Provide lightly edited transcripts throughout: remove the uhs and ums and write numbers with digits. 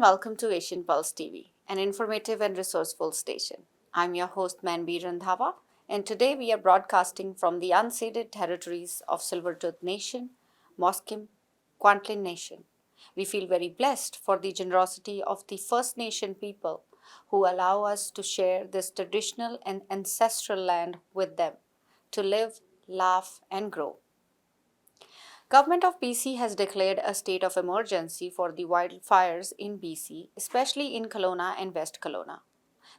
welcome to Asian Pulse TV, an informative and resourceful station. I'm your host Manbir Randhawa, and today we are broadcasting from the unceded territories of Silvertooth Nation, Musqueam, Kwantlen Nation. We feel very blessed for the generosity of the First Nation people who allow us to share this traditional and ancestral land with them, to live, laugh, and grow. Government of BC has declared a state of emergency for the wildfires in BC, especially in Kelowna and West Kelowna.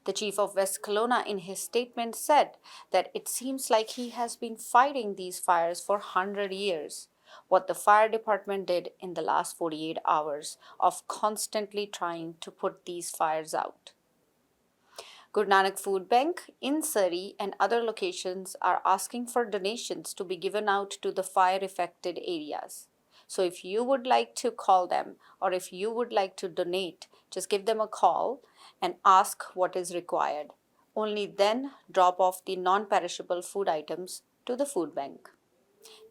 The chief of West Kelowna in his statement said that it seems like he has been fighting these fires for 100 years. What the fire department did in the last 48 hours of constantly trying to put these fires out. Guru Nanak Food Bank in Surrey and other locations are asking for donations to be given out to the fire affected areas. So if you would like to call them or if you would like to donate, just give them a call and ask what is required. Only then drop off the non-perishable food items to the food bank.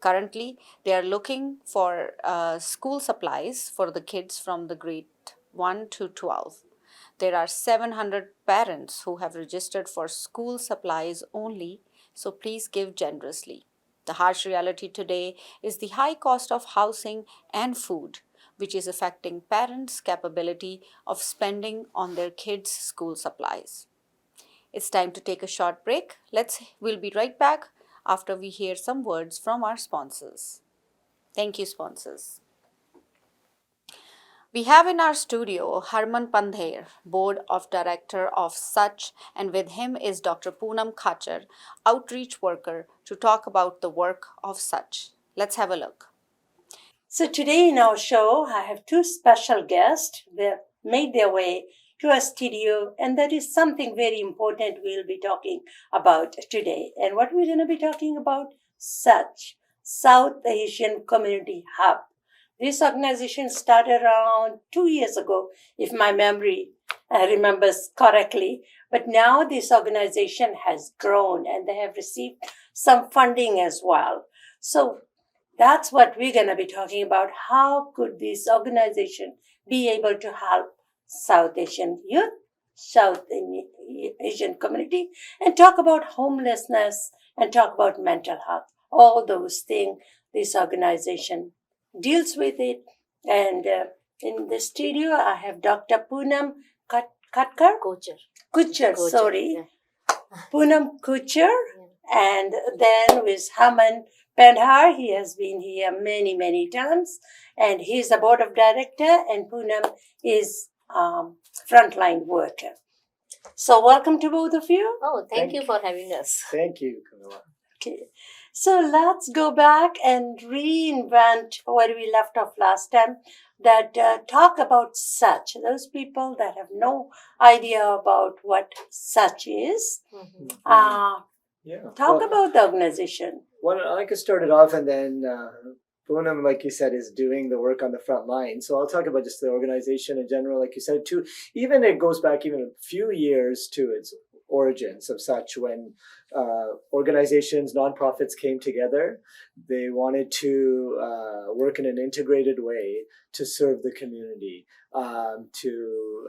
Currently, they are looking for school supplies for the kids from the grade 1 to 12. There are 700 parents who have registered for school supplies only, so please give generously. The harsh reality today is the high cost of housing and food, which is affecting parents' capability of spending on their kids' school supplies. It's time to take a short break. We'll be right back after we hear some words from our sponsors. Thank you, sponsors. We have in our studio Harman Pandher, Board of Director of Such, and with him is Dr. Poonam Khachar, outreach worker, to talk about the work of Such. Let's have a look. So today in our show, I have two special guests that made their way to our studio, and that is something very important we'll be talking about today. And what we're going to be talking about, Such, South Asian Community Hub. This organization started around 2 years ago, if my memory remembers correctly. But now this organization has grown and they have received some funding as well. So that's what we're going to be talking about. How could this organization be able to help South Asian youth, South Asian community, and talk about homelessness and talk about mental health? All those things this organization deals with it. And in the studio, I have Dr. Poonam Khatkar? Kuchar, sorry. Yeah. Poonam Kuchar. And then with Harman Pandher, he has been here many, many times. And he's a board of director, and Poonam is frontline worker. So welcome to both of you. Oh, thank you for having us. Thank you, Camilla. Okay. So let's go back and reinvent where we left off last time. That talk about Such. Those people that have no idea about what Such is. Yeah. Talk about the organization. Well, I could start it off, and then Poonam, like you said, is doing the work on the front line. So I'll talk about just the organization in general, like you said, too. Even it goes back even a few years to its origins of Such, when organizations, nonprofits came together. They wanted to work in an integrated way to serve the community, to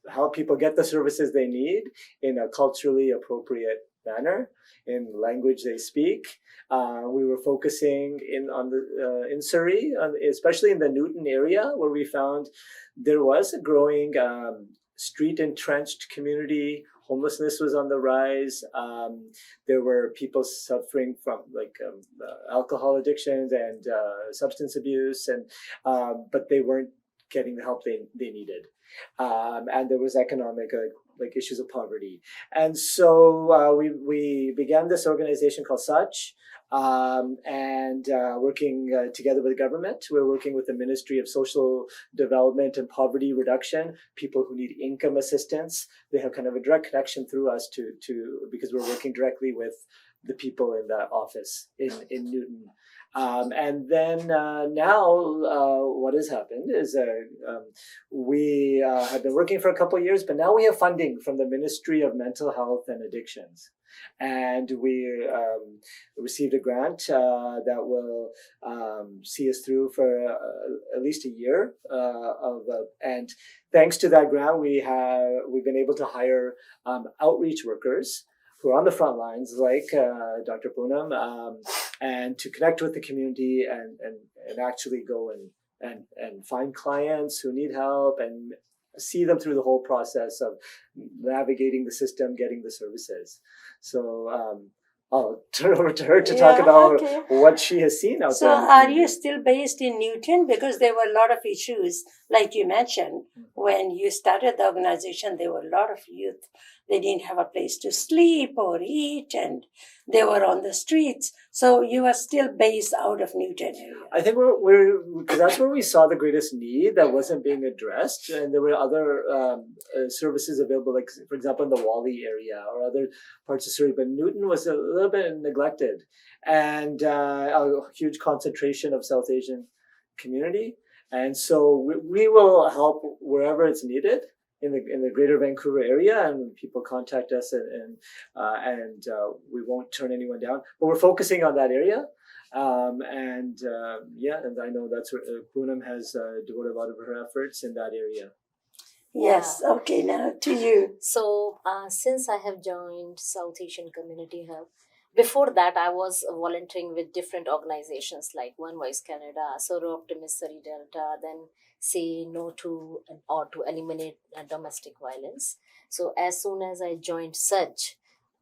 help people get the services they need in a culturally appropriate manner, in language they speak. We were focusing in Surrey, especially in the Newton area, where we found there was a growing street entrenched community. Homelessness was on the rise. There were people suffering from alcohol addictions and substance abuse, but they weren't getting the help they needed. And there was economic issues of poverty. And so we began this organization called Such, and working together with the government. We're working with the Ministry of Social Development and Poverty Reduction, people who need income assistance. They have kind of a direct connection through us because we're working directly with the people in that office in Newton. And then now, what has happened is we have been working for a couple of years, but now we have funding from the Ministry of Mental Health and Addictions. And we received a grant that will see us through for at least a year. And thanks to that grant, we've been able to hire outreach workers who are on the front lines, like Dr. Poonam, and to connect with the community and actually go and find clients who need help and see them through the whole process of navigating the system, getting the services. So I'll turn over to her to talk about what she has seen out So there. are you still based in Newton? Because there were a lot of issues, like you mentioned, when you started the organization, there were a lot of youth. They didn't have a place to sleep or eat, and they were on the streets. So you are still based out of Newton area. I think we're because that's where we saw the greatest need that wasn't being addressed, and there were other services available, like for example in the Wally area or other parts of Surrey, but Newton was a little bit neglected, and a huge concentration of South Asian community, and so we will help wherever it's needed in the Greater Vancouver area, and people contact us, and we won't turn anyone down, but we're focusing on that area. And I know that's where Poonam has devoted a lot of her efforts in that area. Yes, okay, now to you. So, since I have joined South Asian Community Hub, before that I was volunteering with different organizations like One Voice Canada, Soro Optimist Surrey Delta, then Say No to or to Eliminate Domestic Violence. So, as soon as I joined such,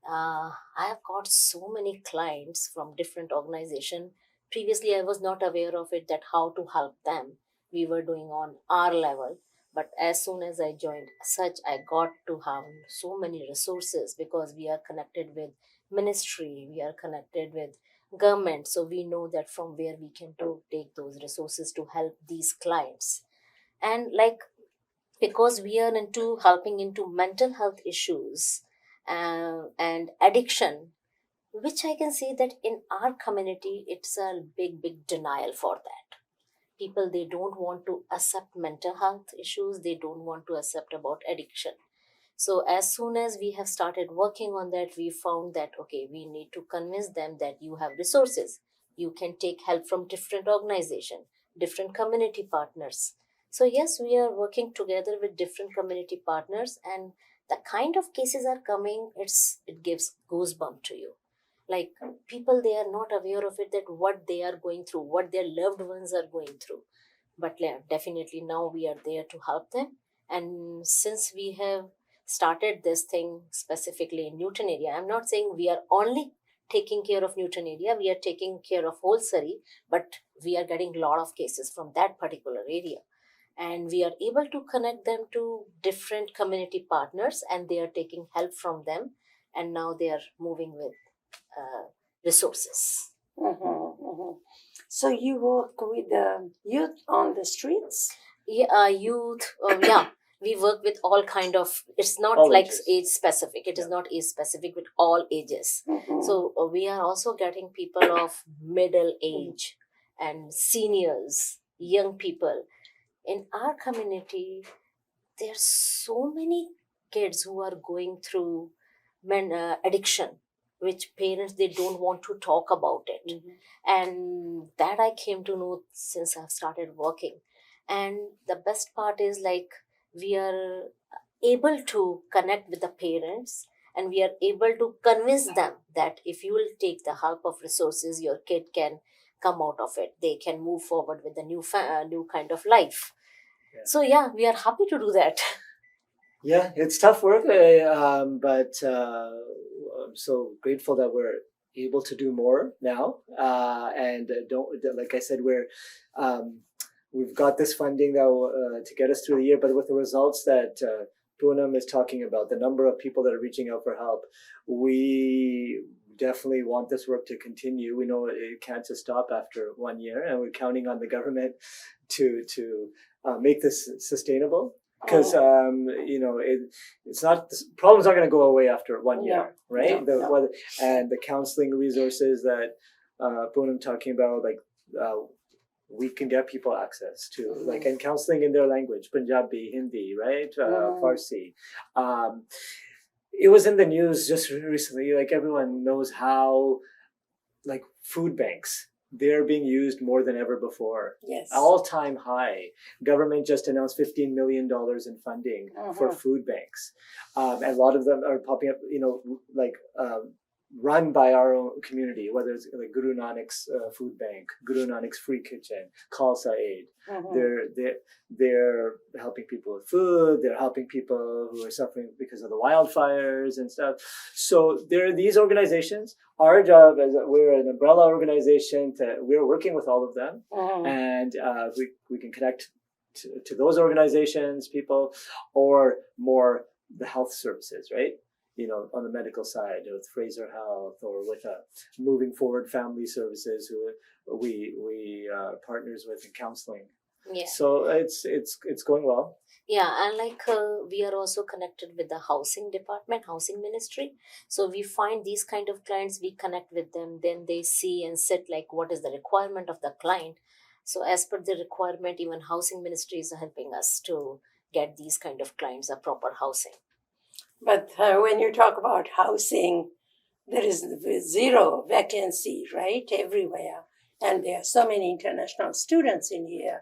I have got so many clients from different organizations. Previously, I was not aware of it, that how to help them. We were doing on our level. But as soon as I joined such, I got to have so many resources because we are connected with ministry, we are connected with government. So we know that from where we can take those resources to help these clients. And because we are into helping into mental health issues and addiction, which I can say that in our community, it's a big denial for that. People, they don't want to accept mental health issues, they don't want to accept about addiction. So as soon as we have started working on that, we found that okay, we need to convince them that you have resources, you can take help from different organizations, different community partners. So yes, we are working together with different community partners, and the kind of cases are coming, it gives goosebump to you. Like people, they are not aware of it, that what they are going through, what their loved ones are going through. But definitely now we are there to help them. And since we have started this thing specifically in Newton area, I'm not saying we are only taking care of Newton area, we are taking care of whole Surrey, but we are getting a lot of cases from that particular area. And we are able to connect them to different community partners, and they are taking help from them. And now they are moving with resources. So you work with the youth on the streets? Youth, we work with all kind of, it's not All like ages. age specific, it is not age specific, with all ages. So we are also getting people of middle age and seniors, young people. In our community, there are so many kids who are going through addiction, which parents, they don't want to talk about it. And that I came to know since I've started working. And the best part is we are able to connect with the parents, and we are able to convince them that if you will take the help of resources, your kid can come out of it, they can move forward with a new kind of life. So we are happy to do that. Yeah, it's tough work, but I'm so grateful that we're able to do more now. And like I said, we've got this funding that to get us through the year. But with the results that Poonam is talking about, the number of people that are reaching out for help, we definitely want this work to continue. We know it can't just stop after 1 year, and we're counting on the government to make this sustainable. Because it's not, the problem's not going to go away after 1 year, right? And the counseling resources that Poonam talking about like we can get people access to like and counseling in their language, Punjabi, Hindi, right, Farsi. It was in the news just recently. Like everyone knows how like food banks, they're being used more than ever before. Yes. All-time high. Government just announced $15 million in funding for food banks. And a lot of them are popping up, like run by our own community, whether it's like Guru Nanak's food bank, Guru Nanak's free kitchen, Khalsa Aid. They're helping people with food. They're helping people who are suffering because of the wildfires and stuff. So there are these organizations. Our job is that we're an umbrella organization. We're working with all of them, and we can connect to those organizations, people, or more the health services, right? On the medical side with Fraser Health or with Moving Forward Family Services, who we partners with in counseling. Yeah. So it's going well. Yeah, and like we are also connected with the housing department, housing ministry. So we find these kind of clients, we connect with them, then they see and sit like what is the requirement of the client. So as per the requirement, even housing ministry is helping us to get these kind of clients a proper housing. But when you talk about housing, there is zero vacancy, right, everywhere. And there are so many international students in here.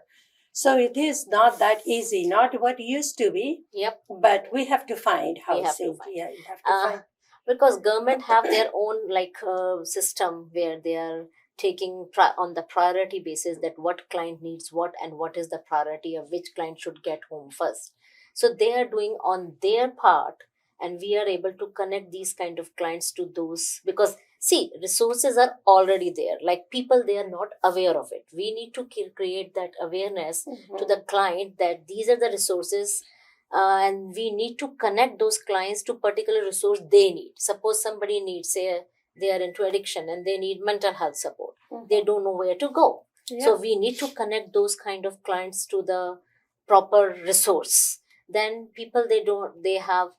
So it is not that easy, not what it used to be. Yep. But we have to find housing. We have to find. Yeah, you have to find. Because government have their own system where they are taking on the priority basis that what client needs what and what is the priority of which client should get home first. So they are doing on their part, and we are able to connect these kind of clients to those, because see, resources are already there, like people, they are not aware of it. We need to create that awareness to the client that these are the resources, and we need to connect those clients to particular resource they need. Suppose somebody needs, say they are into addiction and they need mental health support, they don't know where to go. So we need to connect those kind of clients to the proper resource. Then people, they have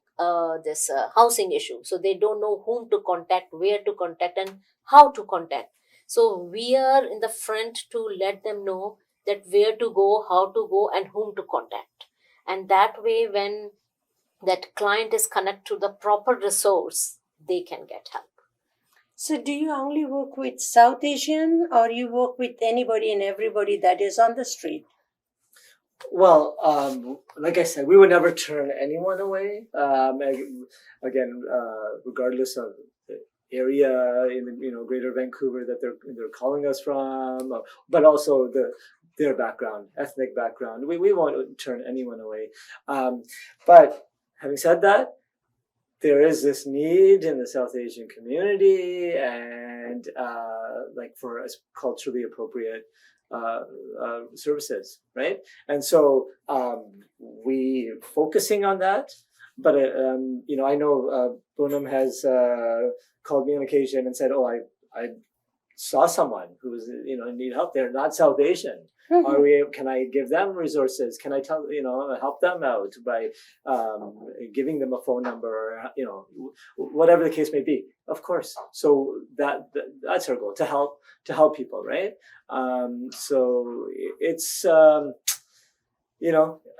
this housing issue, so they don't know whom to contact, where to contact, and how to contact. So we are in the front to let them know that where to go, how to go, and whom to contact. And that way, when that client is connected to the proper resource, they can get help. So do you only work with South Asian, or you work with anybody and everybody that is on the street? Well, like I said, we would never turn anyone away. Again, regardless of the area in the Greater Vancouver that they're calling us from, but also their background, ethnic background. We won't turn anyone away. But having said that, there is this need in the South Asian community, and for culturally appropriate services, right? And so we focusing on that. But I know Poonam has called me on occasion and said, "Oh, I saw someone who was in need of help. They're not South Asian. Can I give them resources? Can I help them out by giving them a phone number, or whatever the case may be?" Of course. So that's our goal, to help people, right? So it's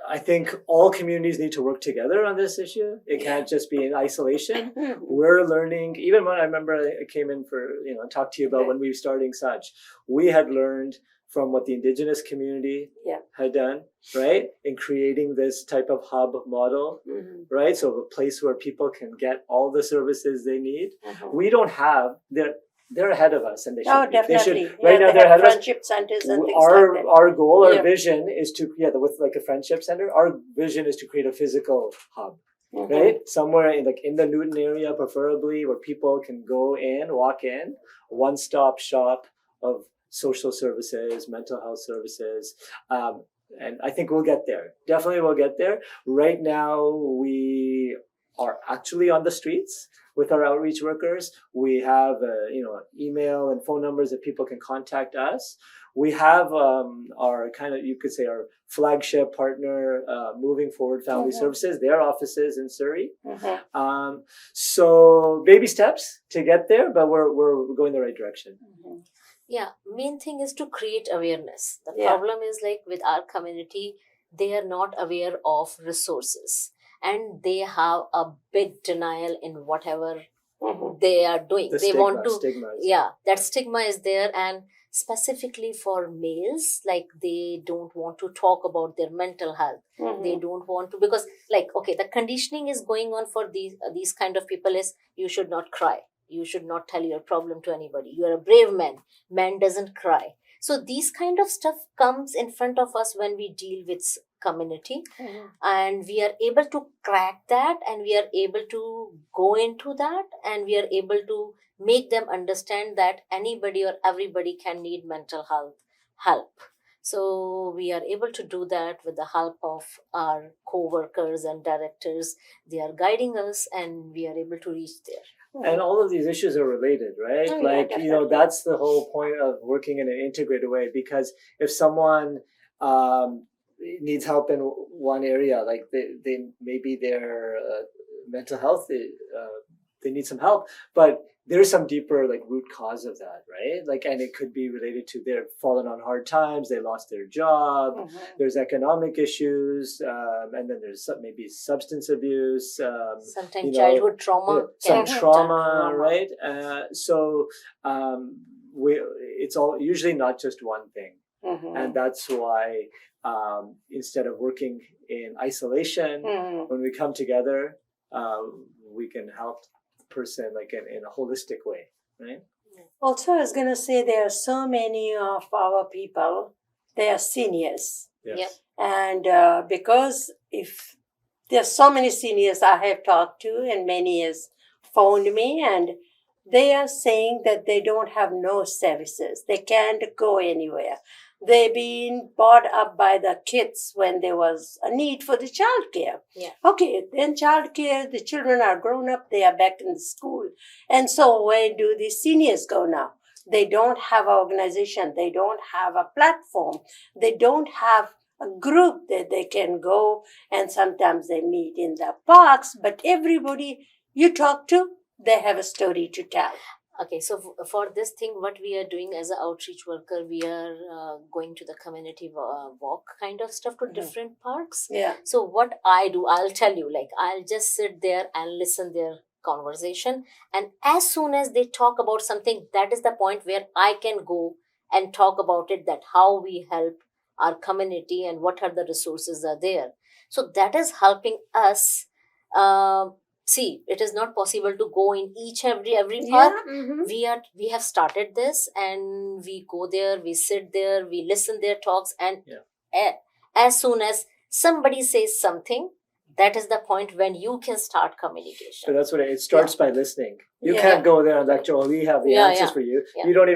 I think all communities need to work together on this issue. It can't just be in isolation. We're learning, even when I remember I came in for talk to you about when we were starting Such, we had learned from what the Indigenous community had done, right? In creating this type of hub model, right? So a place where people can get all the services they need. We don't have, they're ahead of us, and they should. Oh, definitely. They should, right now, they're ahead of us. Friendship centers and things like that. Our goal, our vision is to, with like a friendship center, our vision is to create a physical hub. Right? Somewhere in the Newton area, preferably, where people can walk in, one-stop shop of social services, mental health services. And I think we'll get there. Definitely we'll get there. Right now, we are actually on the streets with our outreach workers. We have email and phone numbers that people can contact us. we have our kind of, you could say, our flagship partner, Moving Forward Family Services, their offices in Surrey. So baby steps to get there, but we're going the right direction. Yeah, main thing is to create awareness. The Yeah. problem is like with our community, they are not aware of resources and they have a big denial in whatever they are doing. The they stigma, want to, stigma is- yeah, that stigma is there. And specifically for males, like they don't want to talk about their mental health. They don't want to, because like, okay, the conditioning is going on for these kind of people is you should not cry. You should not tell your problem to anybody. You are a brave man. Man doesn't cry. So these kind of stuff comes in front of us when we deal with community, and we are able to crack that, and we are able to go into that, and we are able to make them understand that anybody or everybody can need mental health help. So we are able to do that with the help of our co-workers and directors. They are guiding us and we are able to reach there. And all of these issues are related, right? Oh, yeah, Like, you know, definitely. that's the whole point of working in an integrated way, because if someone needs help in one area, like they maybe their mental health, they need some help, but there's some deeper like root cause of that, right? Like, and it could be related to they've fallen on hard times, they lost their job, there's economic issues, and then there's maybe substance abuse, Sometimes you know, childhood trauma. some can- trauma, right? So it's all usually not just one thing, and that's why instead of working in isolation, when we come together, we can help the person like in a holistic way, right? Also, I was going to say there are so many of our people, they are seniors. Yes. Yep. And because if there's so many seniors I have talked to, and many has phoned me, and they are saying that they don't have no services. They can't go anywhere. They've been brought up by the kids when there was a need for the childcare. Yeah. Okay, then childcare, the children are grown up, they are back in the school. And so where do the seniors go now? They don't have an organization. They don't have a platform. They don't have a group that they can go, and sometimes they meet in the parks, but everybody you talk to, they have a story to tell. Okay, so for this thing, what we are doing as an outreach worker, we are going to the community walk kind of stuff to different parks. Yeah. So what I do, I'll tell you, like I'll just sit there and listen their conversation. And as soon as they talk about something, that is the point where I can go and talk about it, that how we help our community and what are the resources are there. So that is helping us. See, it is not possible to go in every park. We have started this, and we go there, we sit there, we listen their talks, and as soon as somebody says something, that is the point when you can start So communication. that's what it starts by listening. You Yeah. can't go there and lecture, oh, we have the Yeah, answers yeah. for you. Yeah. We don't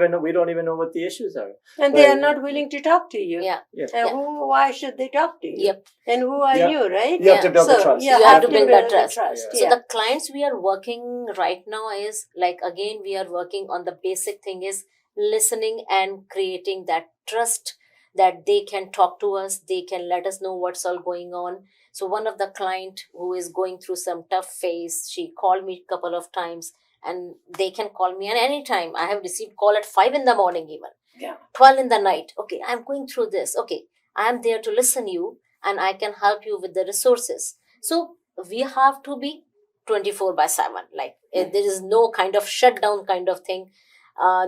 even know what the issues are. And they are Right. not willing to talk to you. Yeah. And Yeah. why should they talk to you? Yep. And who are Yeah. you, right? You have to build the So trust. you You have to build that the trust. trust. Yeah. So Yeah. the clients we are working right now is like, again, we are working on the basic thing is listening and creating that trust that they can talk to us, they can let us know what's all going on. So one of the client who is going through some tough phase, she called me a couple of times, and they can call me at any time. I have received call at 5 in the morning, even Yeah. 12 in the night. Okay, I'm going through this. Okay, I'm there to listen you, and I can help you with the resources. So we have to be 24/7. Like there is no kind of shutdown kind of thing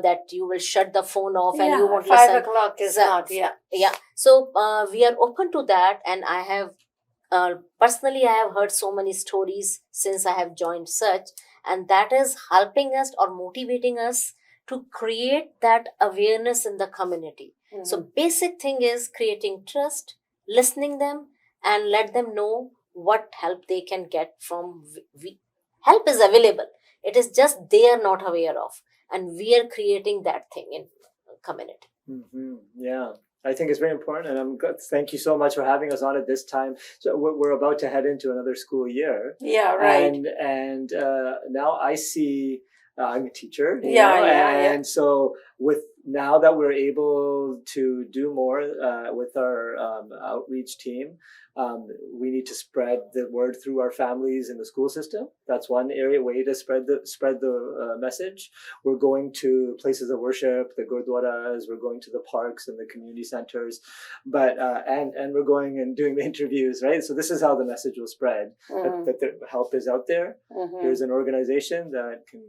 that you will shut the phone off and you won't 5 listen. o'clock is So- not, yeah. Yeah. So we are open to that, and I have personally I have heard so many stories since I have joined such, and that is helping us or motivating us to create that awareness in the community. So basic thing is creating trust, listening them, and let them know what help they can get from help is available. It is just they are not aware of, and we are creating that thing in community. Yeah, I think it's very important, and I'm good. Thank you so much for having us on at this time. So we're about to head into another school year, Yeah, right. and now I see I'm a teacher, you Yeah, know, yeah, yeah. and so with now that we're able to do more with our outreach team, we need to spread the word through our families in the school system. That's one way to spread the message. We're going to places of worship, the gurdwaras. We're going to the parks and the community centers, but and we're going and doing the interviews, right? So this is how the message will spread. That the help is out there. Here's an organization that can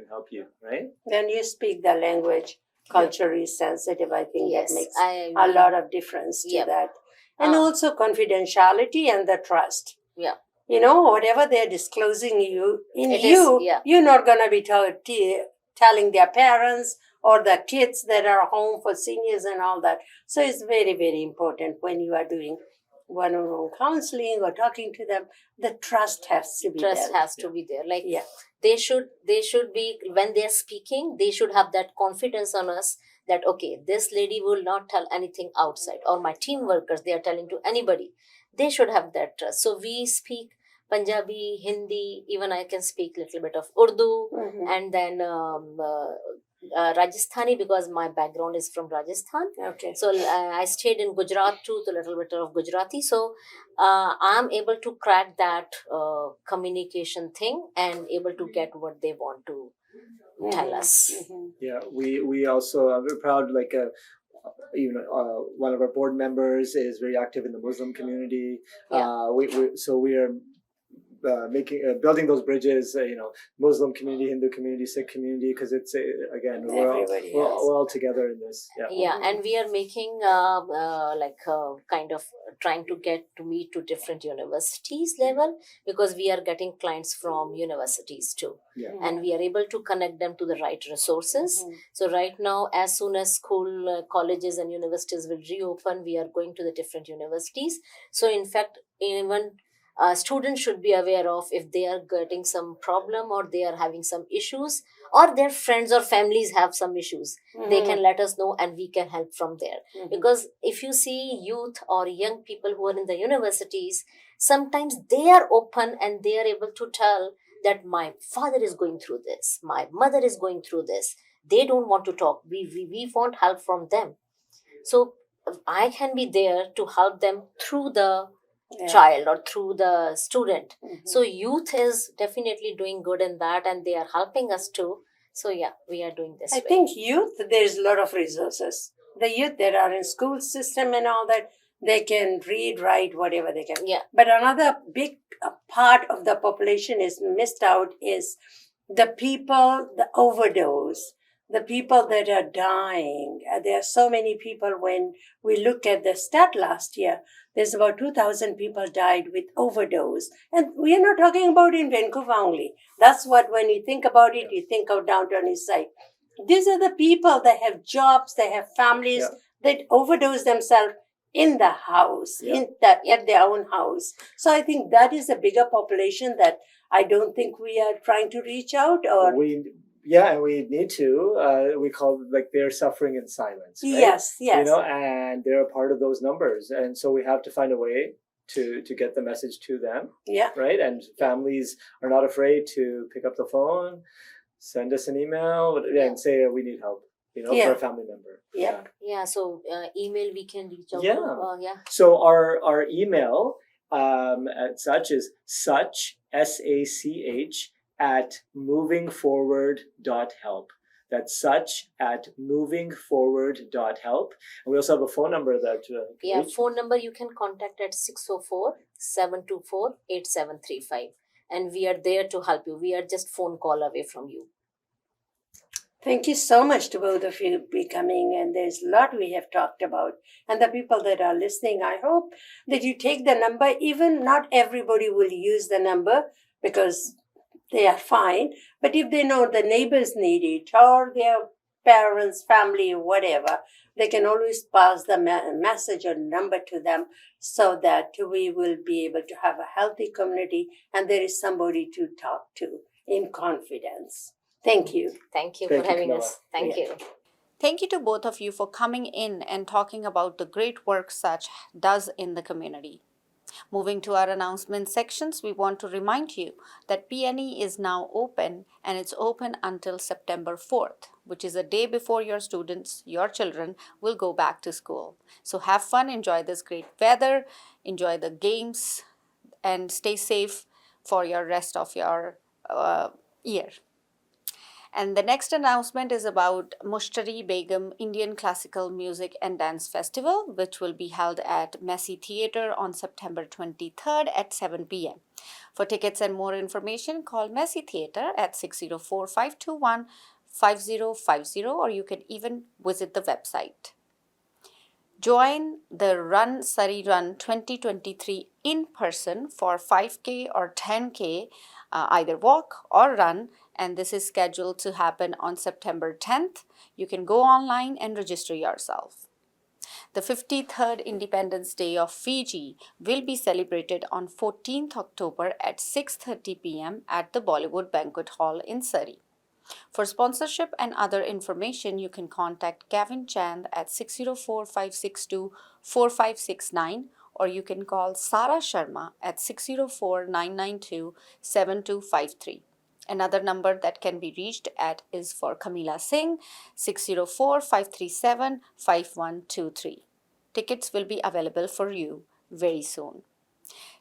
help you, right? Then you speak the language, culturally sensitive. I think Yes, that makes I a lot of difference to Yep. that. And also confidentiality and the trust. Yeah. You know, whatever they're disclosing It is, yeah. you're not going to be telling their parents or the kids that are home for seniors and all that. So it's very, very important when you are doing one-on-one counseling or talking to them, the trust has to be trust there. has to be there. Like Yeah. they should be, when they're speaking, they should have that confidence on us that okay, this lady will not tell anything outside, or my team workers, they are telling to anybody. They should have that trust. So we speak Punjabi, Hindi, even I can speak little bit of Urdu, Mhm. and then Rajasthani, because my background is from Rajasthan. Okay. So I stayed in Gujarat too, a little bit of Gujarati. So I'm able to crack that communication thing and able to get what they want to tell us. Mhm. Yeah, we also are very proud. Like one of our board members is very active in the Muslim community. So we are building those bridges. Muslim community, Hindu community, Sikh community, because it's again Everybody we're else. all together in this. Yeah. Yeah, and we are making kind of trying to get to meet to different universities level, because we are getting clients from universities too, Yeah. and we are able to connect them to the right resources. Mhm. So right now, as soon as school, colleges and universities will reopen, we are going to the different universities. So in fact, even students should be aware of if they are getting some problem or they are having some issues, or their friends or families have some issues. They can let us know and we can help from there. Mhm. Because if you see youth or young people who are in the universities, sometimes they are open and they are able to tell that my father is going through this, my mother is going through this. They don't want to talk. We want help from them. So I can be there to help them through the Yeah. child or through the student. Mhm. So youth is definitely doing good in that, and they are helping us too. So yeah, we are doing this I way. think youth, there's a lot of resources. The youth that are in school system and all that, they can read, write, whatever they can. Yeah. But another big part of the population is missed out is the people, the overdose, the people that are dying. There are so many people. When we look at the stat last year, there's about 2,000 people died with overdose. And we are not talking about in Vancouver only. That's what, when you think about it, you think of downtown east side. These are the people that have jobs, they have families, Yeah. that overdose themselves in the house, Yeah. at their own house. So I think that is a bigger population that I don't think we are trying to reach out, or And we need to. We call they're suffering in silence. Right? yes, And they're a part of those numbers, and so we have to find a way to get the message to them, yeah. right? And families are not afraid to pick up the phone, send us an email, and say we need help. Yeah. For a family member. Yeah. Yeah, so email we can reach out Yeah. to. Yeah. So our email at such is such SACH at movingforward.help. That's such at movingforward.help. And we also have a phone number that Yeah, phone number you can contact at 604-724-8735. And we are there to help you. We are just phone call away from you. Thank you so much to both of you for coming, and there's a lot we have talked about. And the people that are listening, I hope that you take the number. Even not everybody will use the number because they are fine, but if they know the neighbors need it, or their parents, family, whatever, they can always pass the message or number to them, so that we will be able to have a healthy community and there is somebody to talk to in confidence. Thank you. Thank you Thank for you, having Camilla. us. Thank Yeah. you. Thank you to both of you for coming in and talking about the great work Such does in the community. Moving to our announcement sections, we want to remind you that PNE is now open and it's open until September 4th, which is a day before your students, your children, will go back to school. So have fun, enjoy this great weather, enjoy the games, and stay safe for your rest of your year. And the next announcement is about Mushtari Begum Indian Classical Music and Dance Festival, which will be held at Messi Theatre on September 23rd at 7 p.m. For tickets and more information, call Messi Theatre at 604-521-5050, or you can even visit the website. Join the Run Surrey Run 2023 in person for 5K or 10K, either walk or run, and this is scheduled to happen on September 10th. You can go online and register yourself. The 53rd Independence Day of Fiji will be celebrated on 14th October at 6:30 p.m. at the Bollywood Banquet Hall in Surrey. For sponsorship and other information, you can contact Gavin Chand at 604-562-4569, or you can call Sara Sharma at 604-992-7253. Another number that can be reached at is for Kamila Singh, 604-537-5123. Tickets will be available for you very soon.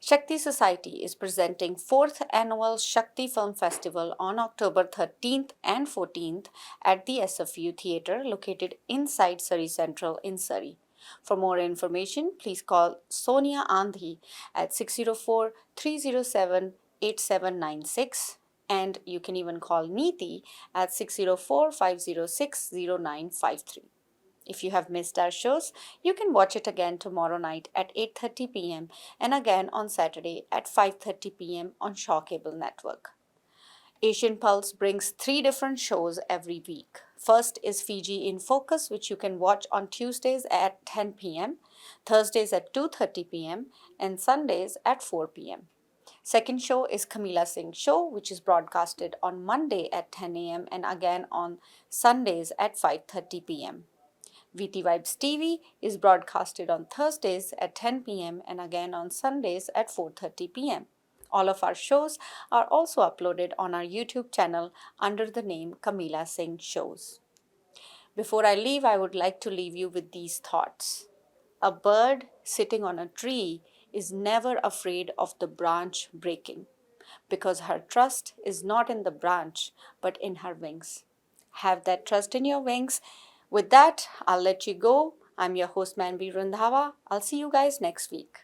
Shakti Society is presenting 4th Annual Shakti Film Festival on October 13th and 14th at the SFU Theatre located inside Surrey Central in Surrey. For more information, please call Sonia Andhi at 604-307-8796, and you can even call Neeti at 604-506-0953. If you have missed our shows, you can watch it again tomorrow night at 8:30 p.m. and again on Saturday at 5:30 p.m. on Shaw Cable Network. Asian Pulse brings 3 different shows every week. First is Fiji in Focus, which you can watch on Tuesdays at 10 p.m., Thursdays at 2:30 p.m., and Sundays at 4 p.m. Second show is Kamila Singh Show, which is broadcasted on Monday at 10 a.m. and again on Sundays at 5:30 p.m. VT Vibes TV is broadcasted on Thursdays at 10 p.m. and again on Sundays at 4:30 p.m. All of our shows are also uploaded on our YouTube channel under the name Kamila Singh Shows. Before I leave, I would like to leave you with these thoughts. A bird sitting on a tree is never afraid of the branch breaking, because her trust is not in the branch but in her wings. Have that trust in your wings. With that, I'll let you go. I'm your host, Manbir Randhawa. I'll see you guys next week.